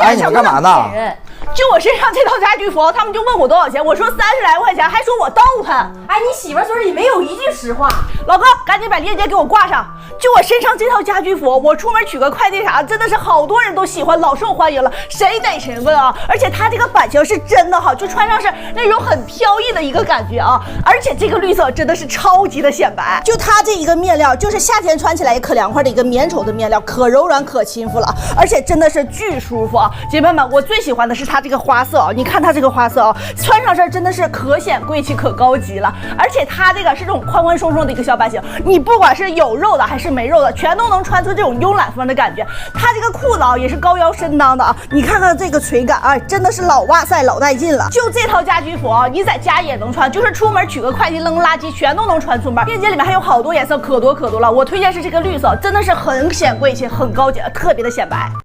哎，你们干嘛呢？就我身上这套家居服，他们就问我多少钱，我说30来块钱，还说我逗他。哎，你媳妇嘴里没有一句实话。老哥，赶紧把链接给我挂上。就我身上这套家居服，我出门取个快递啥，真的是好多人都喜欢，老受欢迎了，谁逮谁问啊！而且它这个版型是真的好，就穿上是那种很飘逸的一个感觉啊！而且这个绿色真的是超级的显白，就它这一个面料，就是夏天穿起来也可凉快的一个棉绸的面料，可柔软可亲肤了，而且真的是巨舒服啊！姐妹们，我最喜欢的是它这个花色啊！你看它这个花色啊，穿上身真的是可显贵气可高级了，而且它这个是这种宽宽松松的一个小版型，你不管是有肉的还是没肉的，全都能穿出这种慵懒风的感觉。它这个裤子啊也是高腰深裆的啊，你看看这个垂感啊，真的是老哇塞老带劲了。就这套家居服啊，你在家也能穿，就是出门取个快递扔垃圾全都能穿出门。链接里面还有好多颜色，可多了。我推荐是这个绿色，真的是很显贵气很高级，特别的显白。